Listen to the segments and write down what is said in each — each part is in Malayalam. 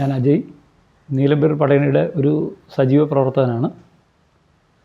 ഞാൻ അജയ്, നീലമ്പേർ പടയണിയുടെ ഒരു സജീവ പ്രവർത്തകനാണ്.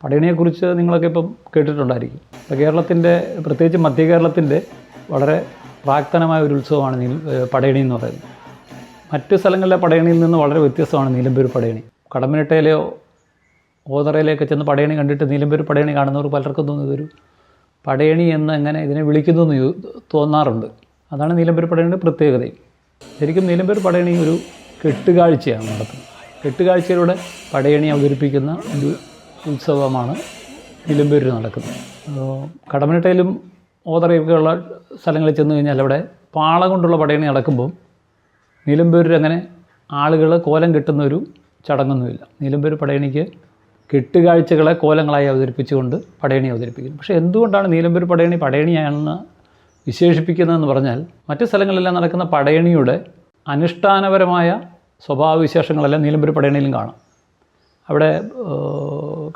പടയണിയെക്കുറിച്ച് നിങ്ങളൊക്കെ ഇപ്പം കേട്ടിട്ടുണ്ടായിരിക്കും. ഇപ്പോൾ കേരളത്തിൻ്റെ, പ്രത്യേകിച്ച് മധ്യ കേരളത്തിൻ്റെ വളരെ പ്രാക്തനമായ ഒരു ഉത്സവമാണ് പടയണി എന്ന് പറയുന്നത്. മറ്റ് സ്ഥലങ്ങളിലെ പടയണിയിൽ നിന്ന് വളരെ വ്യത്യസ്തമാണ് നീലമ്പേർ പടയണി. കടമ്പനിട്ടയിലെയോ ഓതറയിലേക്ക് ചെന്ന് പടയണി കണ്ടിട്ട് നീലമ്പേർ പടയണി കാണുന്നവർ പലർക്കും തോന്നുന്നത് ഒരു പടയണി എന്ന് എങ്ങനെ ഇതിനെ വിളിക്കുന്നു എന്ന് തോന്നാറുണ്ട്. അതാണ് നീലമ്പേർ പടയണിയുടെ പ്രത്യേകതയും. ശരിക്കും നീലമ്പേർ പടയണി ഒരു കെട്ടുകാഴ്ചയാണ് നടത്തുന്നത്. കെട്ടുകാഴ്ചയിലൂടെ പടയണി അവതരിപ്പിക്കുന്ന ഒരു ഉത്സവമാണ് നീലമ്പേരിൽ നടക്കുന്നത്. കടമ്പനിട്ടയിലും ഓതറയൊക്കെയുള്ള സ്ഥലങ്ങളിൽ ചെന്ന് കഴിഞ്ഞാൽ അവിടെ പാള കൊണ്ടുള്ള പടയണി നടക്കുമ്പോൾ നീലമ്പേരിൽ അങ്ങനെ ആളുകൾ കോലം കെട്ടുന്ന ഒരു ചടങ്ങൊന്നുമില്ല. നീലമ്പേർ പടയണിക്ക് കെട്ടുകാഴ്ചകളെ കോലങ്ങളായി അവതരിപ്പിച്ചുകൊണ്ട് പടയണി അവതരിപ്പിക്കുന്നു. പക്ഷേ എന്തുകൊണ്ടാണ് നീലമ്പേർ പടയണി പടയണിയാണെന്ന് വിശേഷിപ്പിക്കുന്നതെന്ന് പറഞ്ഞാൽ, മറ്റ് സ്ഥലങ്ങളിലെല്ലാം നടക്കുന്ന പടയണിയുടെ അനുഷ്ഠാനപരമായ സ്വഭാവവിശേഷങ്ങളെല്ലാം നീലമ്പേർ പടയണിയിലും കാണാം. അവിടെ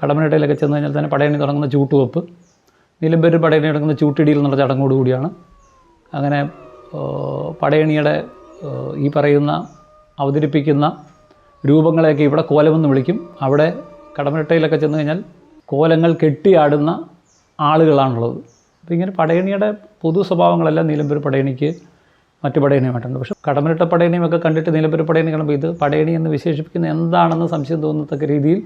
കടമ്പനിട്ടയിലൊക്കെ ചെന്ന് കഴിഞ്ഞാൽ തന്നെ പടയണി തുടങ്ങുന്ന ചൂട്ടുവെപ്പ്, നീലമ്പേർ പടയണി നടക്കുന്ന ചൂട്ടിടിയിൽ എന്നുള്ള ചടങ്ങോടുകൂടിയാണ്. അങ്ങനെ പടയണിയുടെ ഈ പറയുന്ന അവതരിപ്പിക്കുന്ന രൂപങ്ങളെയൊക്കെ ഇവിടെ കോലമെന്ന് വിളിക്കും. അവിടെ കടമ്പനിട്ടയിലൊക്കെ ചെന്ന് കഴിഞ്ഞാൽ കോലങ്ങൾ കെട്ടിയാടുന്ന ആളുകളാണുള്ളത്. അപ്പോൾ ഇങ്ങനെ പടയണിയുടെ പൊതു സ്വഭാവങ്ങളെല്ലാം നീലമ്പേർ പടയണിക്ക് മറ്റു പടയണിയുമായിട്ടുണ്ട്. പക്ഷേ കടമ്പനിട്ട പടയണിയുമൊക്കെ കണ്ടിട്ട് നീലമ്പേർ പടയണി കാണുമ്പോൾ ഇത് പടയണി എന്ന് വിശേഷിപ്പിക്കുന്ന എന്താണെന്ന് സംശയം തോന്നത്തക്ക രീതിയിൽ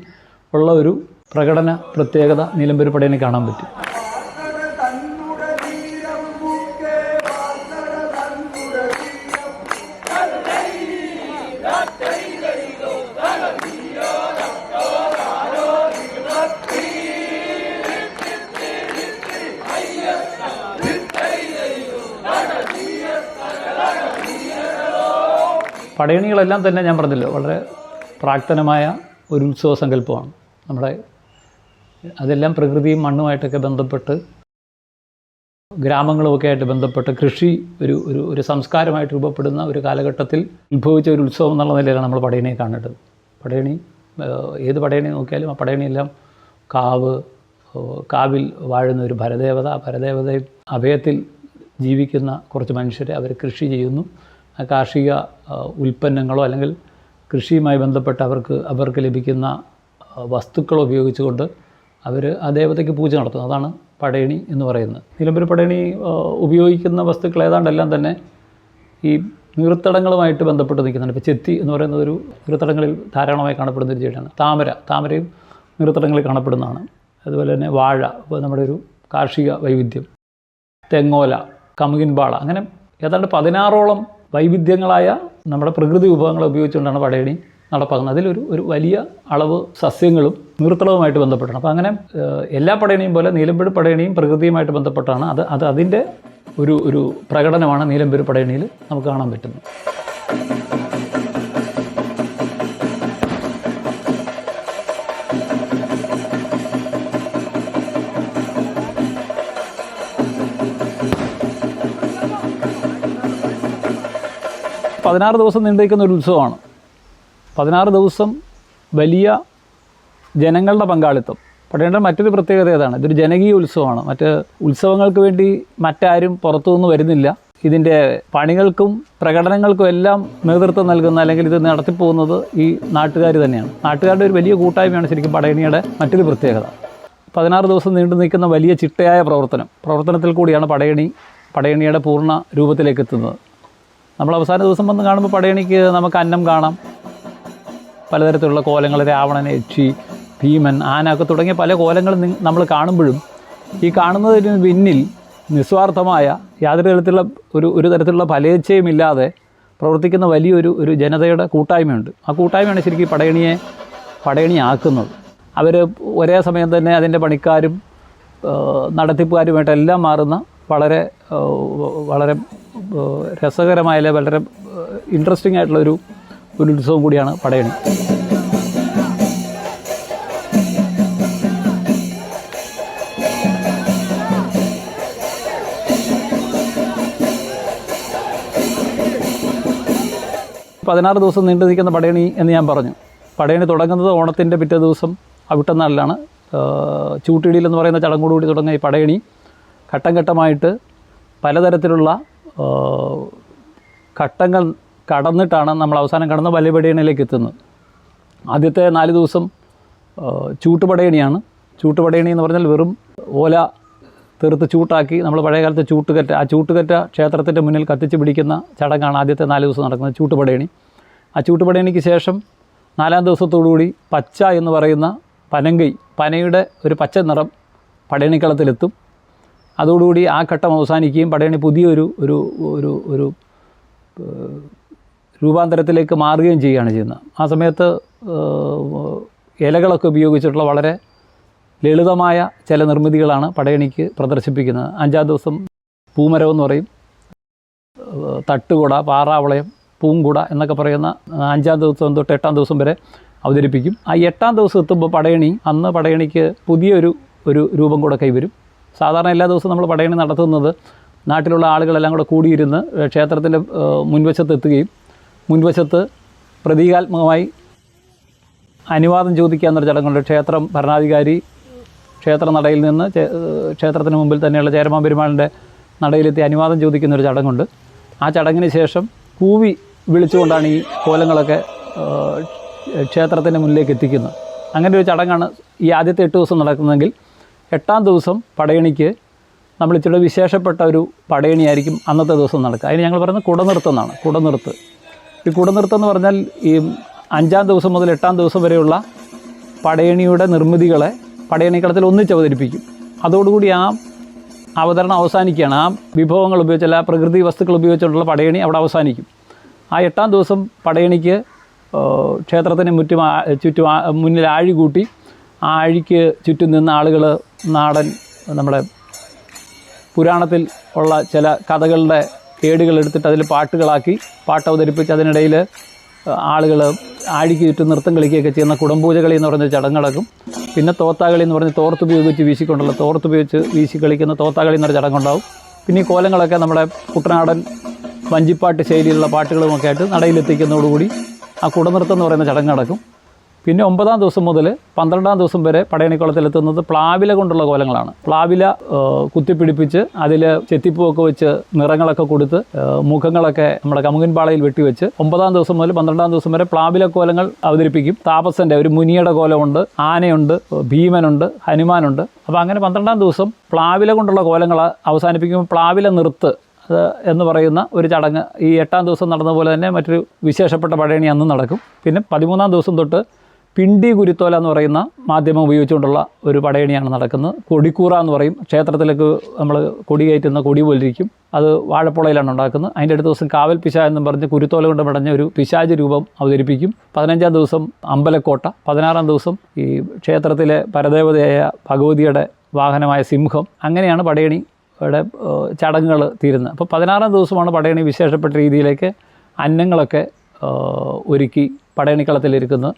ഉള്ള ഒരു പ്രകടന പ്രത്യേകത നീലമ്പേർ പടയണി കാണാൻ പറ്റും. പടയണികളെല്ലാം തന്നെ ഞാൻ പറഞ്ഞല്ലോ വളരെ പ്രാക്തനമായ ഒരു ഉത്സവ സങ്കല്പമാണ് നമ്മുടെ. അതെല്ലാം പ്രകൃതിയും മണ്ണുമായിട്ടൊക്കെ ബന്ധപ്പെട്ട്, ഗ്രാമങ്ങളുമൊക്കെ ആയിട്ട് ബന്ധപ്പെട്ട് കൃഷി ഒരു സംസ്കാരമായിട്ട് രൂപപ്പെടുന്ന ഒരു കാലഘട്ടത്തിൽ ഉത്ഭവിച്ച ഒരു ഉത്സവം എന്നുള്ള നിലയിലാണ് നമ്മൾ പടയണിയെ കാണേണ്ടത്. പടയണി, ഏത് പടയണി നോക്കിയാലും ആ പടയണിയെല്ലാം കാവിൽ വാഴുന്ന ഒരു ഭരദേവത, ആ ഭരദേവതയിൽ അഭയത്തിൽ ജീവിക്കുന്ന കുറച്ച് മനുഷ്യരെ അവർ കൃഷി ചെയ്യുന്നു. കാർഷിക ഉൽപ്പന്നങ്ങളോ അല്ലെങ്കിൽ കൃഷിയുമായി ബന്ധപ്പെട്ട് അവർക്ക് ലഭിക്കുന്ന വസ്തുക്കളോ ഉപയോഗിച്ചുകൊണ്ട് അവർ ആ ദേവതയ്ക്ക് പൂജ നടത്തുന്നു. അതാണ് പടയണി എന്ന് പറയുന്നത്. നീലമ്പേർ പടയണി ഉപയോഗിക്കുന്ന വസ്തുക്കൾ ഏതാണ്ടെല്ലാം തന്നെ ഈ നീർത്തടങ്ങളുമായിട്ട് ബന്ധപ്പെട്ട് നിൽക്കുന്നുണ്ട്. ഇപ്പോൾ ചെത്തി എന്ന് പറയുന്നത് ഒരു നീർത്തടങ്ങളിൽ ധാരാളമായി കാണപ്പെടുന്ന ഒരു ചെടിയാണ്. താമരയും നീർത്തടങ്ങളിൽ കാണപ്പെടുന്നതാണ്. അതുപോലെ തന്നെ വാഴ, ഇപ്പോൾ നമ്മുടെ ഒരു കാർഷിക വൈവിധ്യം, തെങ്ങോല, കമുകിൻ പാള, അങ്ങനെ ഏതാണ്ട് 16ഓളം വൈവിധ്യങ്ങളായ നമ്മുടെ പ്രകൃതി വിഭവങ്ങളെ ഉപയോഗിച്ചുകൊണ്ടാണ് പടയണി നടപ്പാക്കുന്നത്. അതിലൊരു വലിയ അളവ് സസ്യങ്ങളും നീർത്തടവുമായിട്ട് ബന്ധപ്പെട്ടാണ്. അപ്പോൾ അങ്ങനെ എല്ലാ പടയണിയും പോലെ നീലമ്പേർ പടയണിയും പ്രകൃതിയുമായിട്ട് ബന്ധപ്പെട്ടാണ്. അതിൻ്റെ ഒരു പ്രകടനമാണ് നീലമ്പേർ പടയണിയിൽ നമുക്ക് കാണാൻ പറ്റുന്നത്. പതിനാറ് ദിവസം നീണ്ടുനിൽക്കുന്ന ഒരു ഉത്സവമാണ്. 16 ദിവസം വലിയ ജനങ്ങളുടെ പങ്കാളിത്തം. പടയണിയുടെ മറ്റൊരു പ്രത്യേകത ഏതാണ്? ഇതൊരു ജനകീയ ഉത്സവമാണ്. മറ്റ് ഉത്സവങ്ങൾക്ക് വേണ്ടി മറ്റാരും പുറത്തുനിന്ന് വരുന്നില്ല. ഇതിൻ്റെ പണികൾക്കും പ്രകടനങ്ങൾക്കും എല്ലാം നേതൃത്വം നൽകുന്ന, അല്ലെങ്കിൽ ഇത് നടത്തിപ്പോകുന്നത് ഈ നാട്ടുകാർ തന്നെയാണ്. നാട്ടുകാരുടെ ഒരു വലിയ കൂട്ടായ്മയാണ് ശരിക്കും പടയണിയുടെ മറ്റൊരു പ്രത്യേകത. 16 ദിവസം നീണ്ടു നിൽക്കുന്ന വലിയ ചിട്ടയായ പ്രവർത്തനത്തിൽ കൂടിയാണ് പടയണിയുടെ പൂർണ്ണ രൂപത്തിലേക്ക് എത്തുന്നത്. നമ്മൾ അവസാന ദിവസം വന്ന് കാണുമ്പോൾ പടയണിക്ക് നമുക്ക് അന്നം കാണാം, പലതരത്തിലുള്ള കോലങ്ങൾ, രാവണൻ, യക്ഷി, ഭീമൻ, ആനൊക്കെ തുടങ്ങിയ പല കോലങ്ങളും നമ്മൾ കാണുമ്പോഴും ഈ കാണുന്നതിന് പിന്നിൽ നിസ്വാർത്ഥമായ യാതൊരു തരത്തിലുള്ള ഒരു തരത്തിലുള്ള ഫലേച്ഛയുമില്ലാതെ പ്രവർത്തിക്കുന്ന വലിയൊരു ജനതയുടെ കൂട്ടായ്മയുണ്ട്. ആ കൂട്ടായ്മയാണ് ശരിക്കും പടയണിയാക്കുന്നത്. അവർ ഒരേ സമയം തന്നെ അതിൻ്റെ പണിക്കാരും നടത്തിപ്പുകാരുമായിട്ടെല്ലാം മാറുന്ന വളരെ രസകരമായ, വളരെ ഇൻട്രസ്റ്റിംഗ് ആയിട്ടുള്ള ഒരു ഉത്സവം കൂടിയാണ് പടയണി. പതിനാറ് ദിവസം നീണ്ടു നിൽക്കുന്ന പടയണി എന്ന് ഞാൻ പറഞ്ഞു. പടയണി തുടങ്ങുന്നത് ഓണത്തിൻ്റെ പിറ്റേ ദിവസം അവിട്ടനാളിലാണ്. ചൂട്ടിടിയിലെന്ന് പറയുന്ന ചടങ്ങോടുകൂടി തുടങ്ങിയ ഈ പടയണി ഘട്ടം ഘട്ടമായിട്ട് പലതരത്തിലുള്ള ഘട്ടങ്ങൾ കടന്നിട്ടാണ് നമ്മൾ അവസാനം കടന്ന് വലിയ പടയണിയിലേക്ക് എത്തുന്നത്. ആദ്യത്തെ 4 ദിവസം ചൂട്ടുപടയണിയാണ്. ചൂട്ടുപടയണി എന്ന് പറഞ്ഞാൽ വെറും ഓല തീർത്ത് ചൂട്ടാക്കി നമ്മൾ പഴയകാലത്ത് ചൂട്ടുകറ്റ, ആ ചൂട്ടുകറ്റ ക്ഷേത്രത്തിൻ്റെ മുന്നിൽ കത്തിച്ച് പിടിക്കുന്ന ചടങ്ങാണ് ആദ്യത്തെ 4 ദിവസം നടക്കുന്നത് ചൂട്ടുപടയണി. ആ ചൂട്ടുപടയണിക്ക് ശേഷം 4-ാം ദിവസത്തോടുകൂടി പച്ച എന്ന് പറയുന്ന പനയുടെ ഒരു പച്ച നിറം പടയണിക്കളത്തിലെത്തും. അതോടുകൂടി ആ ഘട്ടം അവസാനിക്കുകയും പടയണി പുതിയൊരു ഒരു ഒരു ഒരു രൂപാന്തരത്തിലേക്ക് മാറുകയും ചെയ്യുകയാണ് ചെയ്യുന്നത്. ആ സമയത്ത് ഇലകളൊക്കെ ഉപയോഗിച്ചിട്ടുള്ള വളരെ ലളിതമായ ചില നിർമ്മിതികളാണ് പടയണിക്ക് പ്രദർശിപ്പിക്കുന്നത്. 5-ാം ദിവസം പൂമരം എന്ന് പറയും, തട്ടുകുട, പാറാവളയം, പൂങ്കുട എന്നൊക്കെ പറയുന്ന 5-ാം ദിവസം തൊട്ട് 8-ാം ദിവസം വരെ അവതരിപ്പിക്കും. ആ 8-ാം ദിവസം എത്തുമ്പോൾ അന്ന് പടയണിക്ക് പുതിയൊരു രൂപം കൂടെ കൈവരും. സാധാരണ എല്ലാ ദിവസവും നമ്മൾ പടയണി നടത്തുന്നത് നാട്ടിലുള്ള ആളുകളെല്ലാം കൂടെ കൂടിയിരുന്ന് ക്ഷേത്രത്തിൻ്റെ മുൻവശത്ത് എത്തുകയും മുൻവശത്ത് പ്രതീകാത്മകമായി അനുവാദം ചോദിക്കുക എന്നൊരു ചടങ്ങുണ്ട്. ക്ഷേത്രം ഭരണാധികാരി ക്ഷേത്ര നടയിൽ നിന്ന് ക്ഷേത്രത്തിന് മുമ്പിൽ തന്നെയുള്ള ചേരമാൻ പെരുമാളിൻ്റെ നടയിലെത്തി അനുവാദം ചോദിക്കുന്നൊരു ചടങ്ങുണ്ട്. ആ ചടങ്ങിന് ശേഷം കൂവി വിളിച്ചുകൊണ്ടാണ് ഈ കോലങ്ങളൊക്കെ ക്ഷേത്രത്തിൻ്റെ മുന്നിലേക്ക് എത്തിക്കുന്നത്. അങ്ങനെ ഒരു ചടങ്ങാണ് ഈ ആദ്യത്തെ 8 ദിവസം നടക്കുന്നതെങ്കിൽ 8-ാം ദിവസം പടയണിക്ക് നമ്മൾ ഇച്ചിരി വിശേഷപ്പെട്ട ഒരു പടയണിയായിരിക്കും അന്നത്തെ ദിവസം നടക്കുക. അതിന് ഞങ്ങൾ പറയുന്നത് കുടനിർത്തം എന്നാണ്. കുടനിർത്ത്. ഈ കുടനിർത്തം എന്ന് പറഞ്ഞാൽ ഈ 5-ാം ദിവസം മുതൽ 8-ാം ദിവസം വരെയുള്ള പടയണിയുടെ നിർമ്മിതികളെ പടയണിക്കളത്തിൽ ഒന്നിച്ച് അവതരിപ്പിക്കും. അതോടുകൂടി ആ അവതരണം അവസാനിക്കുകയാണ്. ആ വിഭവങ്ങൾ ഉപയോഗിച്ചുള്ള ആ പ്രകൃതി വസ്തുക്കൾ ഉപയോഗിച്ചുള്ള പടയണി അവിടെ അവസാനിക്കും. ആ 8-ാം ദിവസം പടയണിക്ക് ക്ഷേത്രത്തിന് ചുറ്റും മുന്നിൽ ആഴി കൂട്ടി ആ ആഴിക്ക് ചുറ്റും നിന്ന് ആളുകൾ നാടൻ നമ്മുടെ പുരാണത്തിൽ ഉള്ള ചില കഥകളുടെ ഏടുകൾ എടുത്തിട്ട് അതിൽ പാട്ടുകളാക്കി പാട്ട് അവതരിപ്പിച്ച് അതിനിടയിൽ ആളുകൾ ആഴിക്ക് ചുറ്റും നൃത്തം കളിക്കുകയൊക്കെ ചെയ്യുന്ന കുടംപൂജകളി എന്ന് പറയുന്ന ചടങ്ങ് നടക്കും. പിന്നെ തോത്താകളി എന്ന് പറഞ്ഞ് തോർത്തുപയോഗിച്ച് തോർത്തുപയോഗിച്ച് വീശി കളിക്കുന്ന തോത്താകളി എന്നൊരു ചടങ്ങുണ്ടാവും. പിന്നെ ഈ കോലങ്ങളൊക്കെ നമ്മുടെ കുട്ടനാടൻ വഞ്ചിപ്പാട്ട് ശൈലിയിലുള്ള പാട്ടുകളുമൊക്കെ ആയിട്ട് നടയിലെത്തിക്കുന്നതോടുകൂടി ആ കുടനൃത്തം എന്ന് പറയുന്ന ചടങ്ങ് നടക്കും. പിന്നെ 9-ാം ദിവസം മുതൽ 12-ാം ദിവസം വരെ പടയണിക്കുളത്തിലെത്തുന്നത് പ്ലാവില കൊണ്ടുള്ള കോലങ്ങളാണ്. പ്ലാവില കുത്തിപ്പിടിപ്പിച്ച് അതിൽ ചെത്തിപ്പൂവൊക്കെ വെച്ച് നിറങ്ങളൊക്കെ കൊടുത്ത് മുഖങ്ങളൊക്കെ നമ്മുടെ കമുകൻ പാളയിൽ വെട്ടിവെച്ച് 9-ാം ദിവസം മുതൽ 12-ാം ദിവസം വരെ പ്ലാവില കോലങ്ങൾ അവതരിപ്പിക്കും. താപസൻ്റെ ഒരു മുനിയുടെ കോലമുണ്ട്, ആനയുണ്ട്, ഭീമനുണ്ട്, ഹനുമാനുണ്ട്. അപ്പോൾ അങ്ങനെ 12-ാം ദിവസം പ്ലാവില കൊണ്ടുള്ള കോലങ്ങൾ അവസാനിപ്പിക്കുമ്പോൾ പ്ലാവില നിർത്ത് എന്ന് പറയുന്ന ഒരു ചടങ്ങ് ഈ 8-ാം ദിവസം നടന്ന പോലെ തന്നെ മറ്റൊരു വിശേഷപ്പെട്ട പടയണി അന്ന് നടക്കും. പിന്നെ 13-ാം ദിവസം തൊട്ട് പിണ്ടി കുരുത്തോല എന്ന് പറയുന്ന മാധ്യമം ഉപയോഗിച്ചുകൊണ്ടുള്ള ഒരു പടയണിയാണ് നടക്കുന്നത്. കൊടിക്കൂറ എന്ന് പറയും. ക്ഷേത്രത്തിലേക്ക് നമ്മൾ കൊടി കയറ്റുന്ന കൊടി പോലിരിക്കും. അത് വാഴപ്പുളയിലാണ് ഉണ്ടാക്കുന്നത്. അതിൻ്റെ അടുത്ത ദിവസം കാവൽ പിശ എന്നും പറഞ്ഞ് കുരുത്തോല കൊണ്ട് പടഞ്ഞ ഒരു പിശാച് രൂപം അവതരിപ്പിക്കും. 15-ാം ദിവസം അമ്പലക്കോട്ട. 16-ാം ദിവസം ഈ ക്ഷേത്രത്തിലെ പരദേവതയായ ഭഗവതിയുടെ വാഹനമായ സിംഹം. അങ്ങനെയാണ് പടയണിയുടെ ചടങ്ങുകൾ തീരുന്നത്. അപ്പോൾ 16-ാം ദിവസമാണ് പടയണി വിശേഷപ്പെട്ട രീതിയിലേക്ക് അന്നങ്ങളൊക്കെ ഒരുക്കി പടയണിക്കളത്തിലിരിക്കുന്നത്.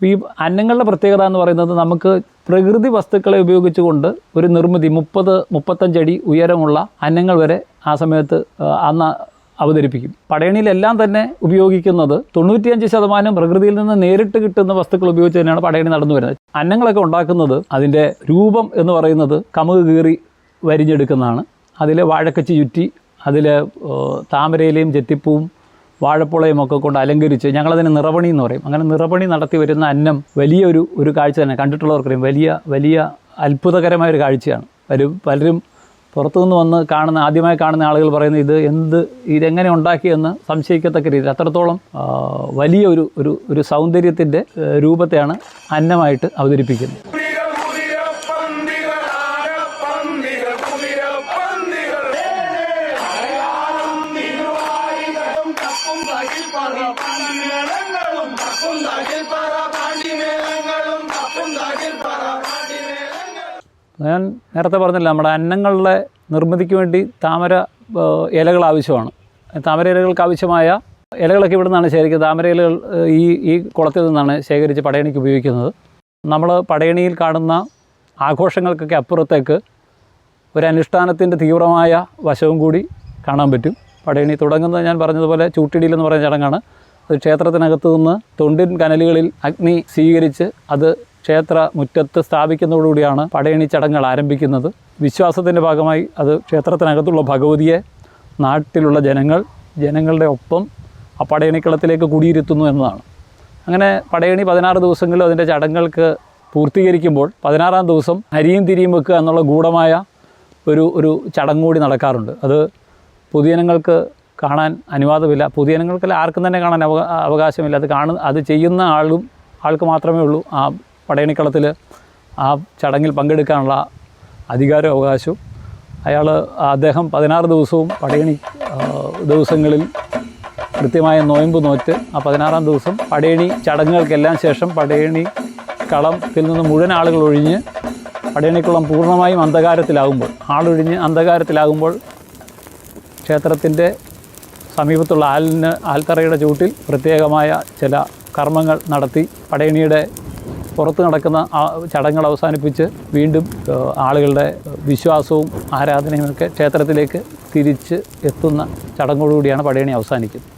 ഈ അന്നങ്ങളുടെ പ്രത്യേകത എന്ന് പറയുന്നത് നമുക്ക് പ്രകൃതി വസ്തുക്കളെ ഉപയോഗിച്ചുകൊണ്ട് ഒരു നിർമ്മിതി 30-35 അടി ഉയരമുള്ള അന്നങ്ങൾ വരെ ആ സമയത്ത് അന്ന് അവതരിപ്പിക്കും. പടയണിയിലെല്ലാം തന്നെ ഉപയോഗിക്കുന്നത് 95% പ്രകൃതിയിൽ നിന്ന് നേരിട്ട് കിട്ടുന്ന വസ്തുക്കൾ ഉപയോഗിച്ച് തന്നെയാണ് പടയണി നടന്നു വരുന്നത്. അന്നങ്ങളൊക്കെ ഉണ്ടാക്കുന്നത് അതിൻ്റെ രൂപം എന്ന് പറയുന്നത് കമുക് കീറി വരിഞ്ഞെടുക്കുന്നതാണ്. അതിൽ വാഴക്കച്ചി ചുറ്റി അതിൽ താമരയിലെയും ചെത്തിപ്പൂവും വാഴപ്പുളയും ഒക്കെ കൊണ്ട് അലങ്കരിച്ച് ഞങ്ങളതിന് നിറപണി എന്ന് പറയും. അങ്ങനെ നിറപണി നടത്തി വരുന്ന അന്നം വലിയൊരു കാഴ്ച തന്നെ. കണ്ടിട്ടുള്ളവർക്കറിയാം, വലിയ അത്ഭുതകരമായൊരു കാഴ്ചയാണ്. പലരും പുറത്തുനിന്ന് വന്ന് ആദ്യമായി കാണുന്ന ആളുകൾ പറയുന്നത് ഇതെങ്ങനെ ഉണ്ടാക്കിയെന്ന് സംശയിക്കത്തക്ക രീതിയിൽ അത്രത്തോളം വലിയ ഒരു സൗന്ദര്യത്തിൻ്റെ രൂപത്തെയാണ് അന്നമായിട്ട് അവതരിപ്പിക്കുന്നത്. ഞാൻ നേരത്തെ പറഞ്ഞില്ല, നമ്മുടെ അന്നങ്ങളുടെ നിർമ്മിതിക്ക് വേണ്ടി താമര ഇലകൾ ആവശ്യമാണ്. താമര ഇലകൾക്ക് ആവശ്യമായ ഇലകളൊക്കെ ഇവിടെ നിന്നാണ് ശേഖരിക്കുന്നത്. താമര ഇലകൾ ഈ കുളത്തിൽ നിന്നാണ് ശേഖരിച്ച് പടയണിക്ക് ഉപയോഗിക്കുന്നത്. നമ്മൾ പടയണിയിൽ കാണുന്ന ആഘോഷങ്ങൾക്കൊക്കെ അപ്പുറത്തേക്ക് ഒരു അനുഷ്ഠാനത്തിൻ്റെ തീവ്രമായ വശവും കൂടി കാണാൻ പറ്റും. പടയണി തുടങ്ങുന്നത് ഞാൻ പറഞ്ഞതുപോലെ ചൂട്ടിടിയിൽ എന്ന് പറയുന്ന ചടങ്ങാണ്. അത് ക്ഷേത്രത്തിനകത്തു നിന്ന് തൊണ്ടിൻ കനലുകളിൽ അഗ്നി സ്വീകരിച്ച് അത് ക്ഷേത്ര മുറ്റത്ത് സ്ഥാപിക്കുന്നതോടുകൂടിയാണ് പടയണി ചടങ്ങുകൾ ആരംഭിക്കുന്നത്. വിശ്വാസത്തിൻ്റെ ഭാഗമായി അത് ക്ഷേത്രത്തിനകത്തുള്ള ഭഗവതിയെ നാട്ടിലുള്ള ജനങ്ങളുടെ ഒപ്പം ആ പടയണിക്കളത്തിലേക്ക് കുടിയിരുത്തുന്നു എന്നതാണ്. അങ്ങനെ പടയണി 16 ദിവസങ്ങളിൽ അതിൻ്റെ ചടങ്ങുകൾക്ക് പൂർത്തീകരിക്കുമ്പോൾ 16-ാം ദിവസം അരിയും തിരിയും വെക്കുക എന്നുള്ള ഗൂഢമായ ഒരു ചടങ്ങ് കൂടി നടക്കാറുണ്ട്. അത് പൊതുജനങ്ങൾക്ക് കാണാൻ അനുവാദമില്ല, പൊതുജനങ്ങൾക്കല്ല ആർക്കും തന്നെ കാണാൻ അവകാശമില്ല. അത് ചെയ്യുന്ന ആൾക്ക് മാത്രമേ ഉള്ളൂ ആ പടയണിക്കളത്തിൽ ആ ചടങ്ങിൽ പങ്കെടുക്കാനുള്ള അധികാരവും അവകാശവും. അദ്ദേഹം 16 ദിവസവും പടയണി ദിവസങ്ങളിൽ കൃത്യമായ നോയമ്പ് നോറ്റ് ആ 16-ാം ദിവസം പടയണി ചടങ്ങുകൾക്കെല്ലാം ശേഷം പടയണി കളത്തിൽ നിന്ന് മുഴുവൻ ആളുകൾ ഒഴിഞ്ഞ് പടയണിക്കുളം പൂർണ്ണമായും ആളൊഴിഞ്ഞ് അന്ധകാരത്തിലാകുമ്പോൾ ക്ഷേത്രത്തിൻ്റെ സമീപത്തുള്ള ആൽത്തറയുടെ ചൂട്ടിൽ പ്രത്യേകമായ ചില കർമ്മങ്ങൾ നടത്തി പടയണിയുടെ പുറത്ത് നടക്കുന്ന ചടങ്ങുകൾ അവസാനിപ്പിച്ച് വീണ്ടും ആളുകളുടെ വിശ്വാസവും ആരാധനയുമൊക്കെ ക്ഷേത്രത്തിലേക്ക് തിരിച്ച് എത്തുന്ന ചടങ്ങോടുകൂടിയാണ് പടയണി അവസാനിക്കുന്നത്.